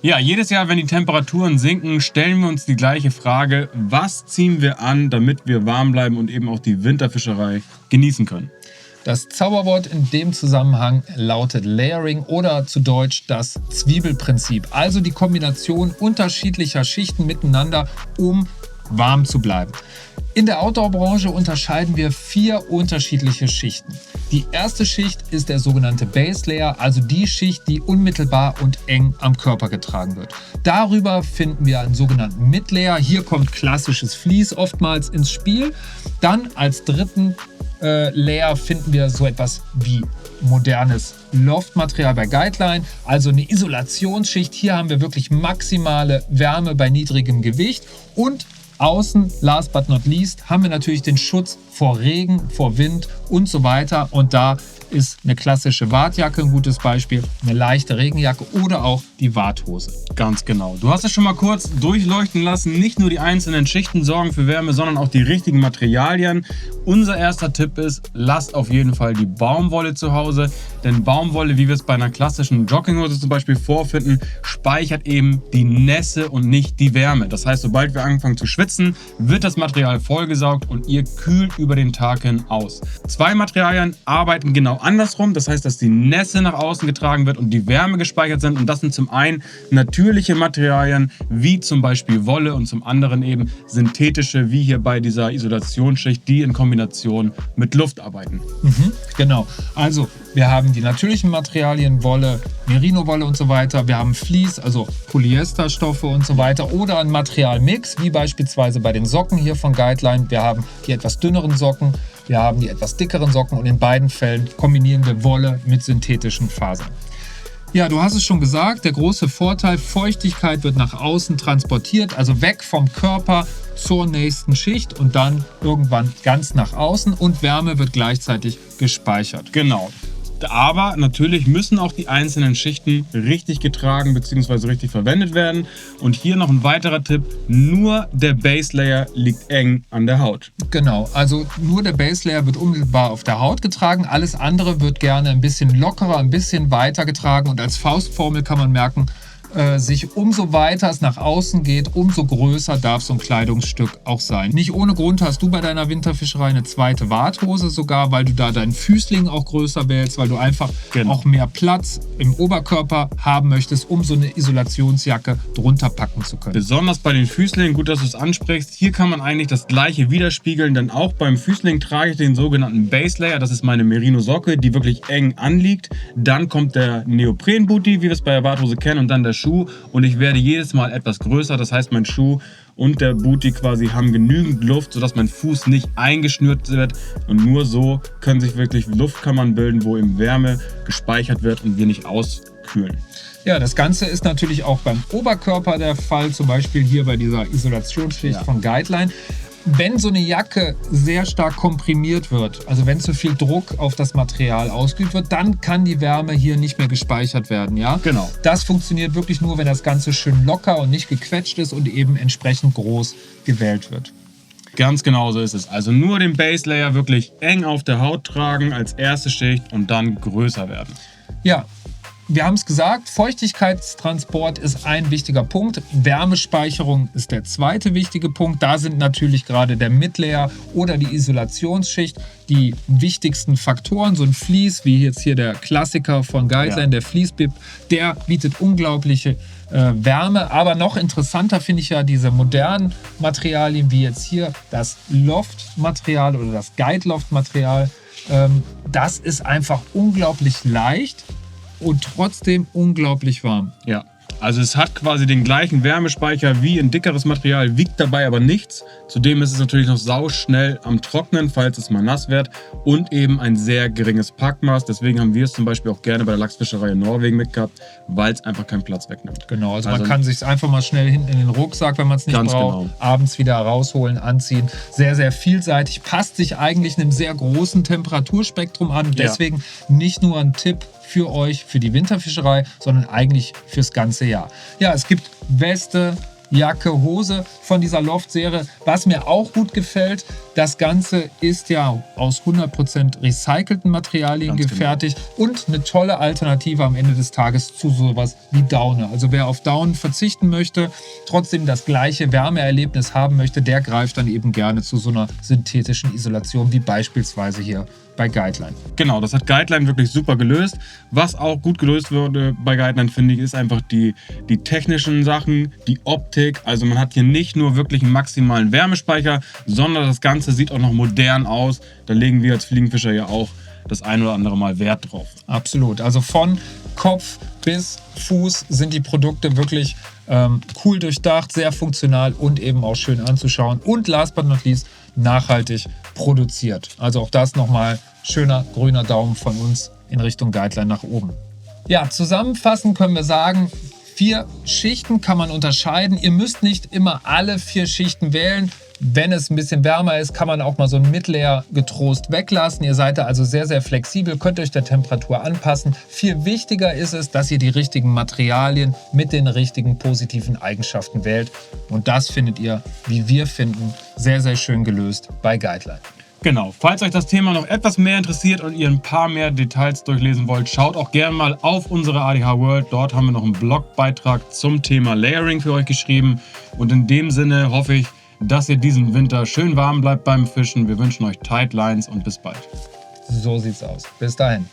Ja, jedes Jahr, wenn die Temperaturen sinken, stellen wir uns die gleiche Frage: Was ziehen wir an, damit wir warm bleiben und eben auch die Winterfischerei genießen können? Das Zauberwort in dem Zusammenhang lautet Layering oder zu Deutsch das Zwiebelprinzip. Also die Kombination unterschiedlicher Schichten miteinander, um warm zu bleiben. In der Outdoor-Branche unterscheiden wir 4 unterschiedliche Schichten. Die erste Schicht ist der sogenannte Base Layer, also die Schicht, die unmittelbar und eng am Körper getragen wird. Darüber finden wir einen sogenannten Mid-Layer. Hier kommt klassisches Vlies oftmals ins Spiel. Dann als dritten Layer finden wir so etwas wie modernes Loftmaterial bei Guideline, also eine Isolationsschicht. Hier haben wir wirklich maximale Wärme bei niedrigem Gewicht und außen, last but not least, haben wir natürlich den Schutz vor Regen, vor Wind und so weiter. Und da ist eine klassische Wartjacke ein gutes Beispiel, eine leichte Regenjacke oder auch die Warthose. Ganz genau. Du hast es schon mal kurz durchleuchten lassen. Nicht nur die einzelnen Schichten sorgen für Wärme, sondern auch die richtigen Materialien. Unser erster Tipp ist, lasst auf jeden Fall die Baumwolle zu Hause. Denn Baumwolle, wie wir es bei einer klassischen Jogginghose zum Beispiel vorfinden, speichert eben die Nässe und nicht die Wärme. Das heißt, sobald wir anfangen zu schwitzen, wird das Material vollgesaugt und ihr kühlt über den Tag hin aus. 2 Materialien arbeiten genau andersrum. Das heißt, dass die Nässe nach außen getragen wird und die Wärme gespeichert sind. Und das sind zum einen natürliche Materialien, wie zum Beispiel Wolle, und zum anderen eben synthetische, wie hier bei dieser Isolationsschicht, die in Kombination mit Luft arbeiten. Genau. Also wir haben die natürlichen Materialien, Wolle, Merino-Wolle und so weiter. Wir haben Vlies, also Polyesterstoffe und so weiter. Oder ein Materialmix, wie beispielsweise bei den Socken hier von Guideline. Wir haben die etwas dünneren Socken, wir haben die etwas dickeren Socken und in beiden Fällen kombinieren wir Wolle mit synthetischen Fasern. Ja, du hast es schon gesagt, der große Vorteil: Feuchtigkeit wird nach außen transportiert, also weg vom Körper zur nächsten Schicht und dann irgendwann ganz nach außen, und Wärme wird gleichzeitig gespeichert. Genau. Aber natürlich müssen auch die einzelnen Schichten richtig getragen bzw. richtig verwendet werden. Und hier noch ein weiterer Tipp: Nur der Base Layer liegt eng an der Haut. Genau, also nur der Base Layer wird unmittelbar auf der Haut getragen. Alles andere wird gerne ein bisschen lockerer, ein bisschen weiter getragen. Und als Faustformel kann man merken, umso weiter es nach außen geht, umso größer darf so ein Kleidungsstück auch sein. Nicht ohne Grund hast du bei deiner Winterfischerei eine zweite Warthose sogar, weil du da deinen Füßling auch größer wählst, weil du einfach auch mehr Platz im Oberkörper haben möchtest, um so eine Isolationsjacke drunter packen zu können. Besonders bei den Füßlingen, gut, dass du es ansprichst. Hier kann man eigentlich das Gleiche widerspiegeln, denn auch beim Füßling trage ich den sogenannten Base Layer. Das ist meine Merino-Socke, die wirklich eng anliegt. Dann kommt der Neopren-Booty, wie wir es bei der Warthose kennen, und dann der Schuh, und ich werde jedes Mal etwas größer. Das heißt, mein Schuh und der Booty quasi haben genügend Luft, sodass mein Fuß nicht eingeschnürt wird, und nur so können sich wirklich Luftkammern bilden, wo eben Wärme gespeichert wird und wir nicht auskühlen. Ja, das Ganze ist natürlich auch beim Oberkörper der Fall, zum Beispiel hier bei dieser Isolationsschicht von Guideline. Wenn so eine Jacke sehr stark komprimiert wird, also wenn zu viel Druck auf das Material ausgeübt wird, dann kann die Wärme hier nicht mehr gespeichert werden. Ja? Genau. Das funktioniert wirklich nur, wenn das Ganze schön locker und nicht gequetscht ist und eben entsprechend groß gewählt wird. Ganz genau so ist es. Also nur den Base Layer wirklich eng auf der Haut tragen als erste Schicht und dann größer werden. Ja. Wir haben es gesagt, Feuchtigkeitstransport ist ein wichtiger Punkt. Wärmespeicherung ist der zweite wichtige Punkt. Da sind natürlich gerade der Midlayer oder die Isolationsschicht die wichtigsten Faktoren. So ein Vlies, wie jetzt hier der Klassiker von Guideline, der Vlies-Bib, der bietet unglaubliche Wärme. Aber noch interessanter finde ich ja diese modernen Materialien, wie jetzt hier das Loft-Material oder das Guide-Loft-Material. Das ist einfach unglaublich leicht und trotzdem unglaublich warm. Ja, also es hat quasi den gleichen Wärmespeicher wie ein dickeres Material, wiegt dabei aber nichts. Zudem ist es natürlich noch sauschnell am Trocknen, falls es mal nass wird, und eben ein sehr geringes Packmaß. Deswegen haben wir es zum Beispiel auch gerne bei der Lachsfischerei in Norwegen mitgehabt, weil es einfach keinen Platz wegnimmt. Genau, also man kann sich einfach mal schnell hinten in den Rucksack, wenn man es nicht braucht, abends wieder rausholen, anziehen. Sehr, sehr vielseitig, passt sich eigentlich einem sehr großen Temperaturspektrum an. Deswegen nicht nur ein Tipp für euch, für die Winterfischerei, sondern eigentlich fürs ganze Jahr. Ja, es gibt Weste, Jacke, Hose von dieser Loft-Serie. Was mir auch gut gefällt, das Ganze ist ja aus 100% recycelten Materialien Ganz gefertigt und eine tolle Alternative am Ende des Tages zu sowas wie Daune. Also wer auf Daune verzichten möchte, trotzdem das gleiche Wärmeerlebnis haben möchte, der greift dann eben gerne zu so einer synthetischen Isolation, wie beispielsweise hier bei Guideline. Genau, das hat Guideline wirklich super gelöst. Was auch gut gelöst wurde bei Guideline, finde ich, ist einfach die technischen Sachen, die Optik. Also man hat hier nicht nur wirklich einen maximalen Wärmespeicher, sondern das Ganze sieht auch noch modern aus. Da legen wir als Fliegenfischer ja auch das ein oder andere Mal Wert drauf. Absolut. Also von Kopf bis Fuß sind die Produkte wirklich cool durchdacht, sehr funktional und eben auch schön anzuschauen. Und last but not least, nachhaltig produziert. Also auch das nochmal schöner grüner Daumen von uns in Richtung Guideline nach oben. Ja, zusammenfassend können wir sagen, 4 Schichten kann man unterscheiden. Ihr müsst nicht immer alle 4 Schichten wählen. Wenn es ein bisschen wärmer ist, kann man auch mal so ein Mid-Layer getrost weglassen. Ihr seid da also sehr, sehr flexibel, könnt euch der Temperatur anpassen. Viel wichtiger ist es, dass ihr die richtigen Materialien mit den richtigen positiven Eigenschaften wählt. Und das findet ihr, wie wir finden, sehr, sehr schön gelöst bei Guideline. Genau, falls euch das Thema noch etwas mehr interessiert und ihr ein paar mehr Details durchlesen wollt, schaut auch gerne mal auf unsere ADH World. Dort haben wir noch einen Blogbeitrag zum Thema Layering für euch geschrieben. Und in dem Sinne hoffe ich, dass ihr diesen Winter schön warm bleibt beim Fischen. Wir wünschen euch Tight Lines und bis bald. So sieht's aus. Bis dahin.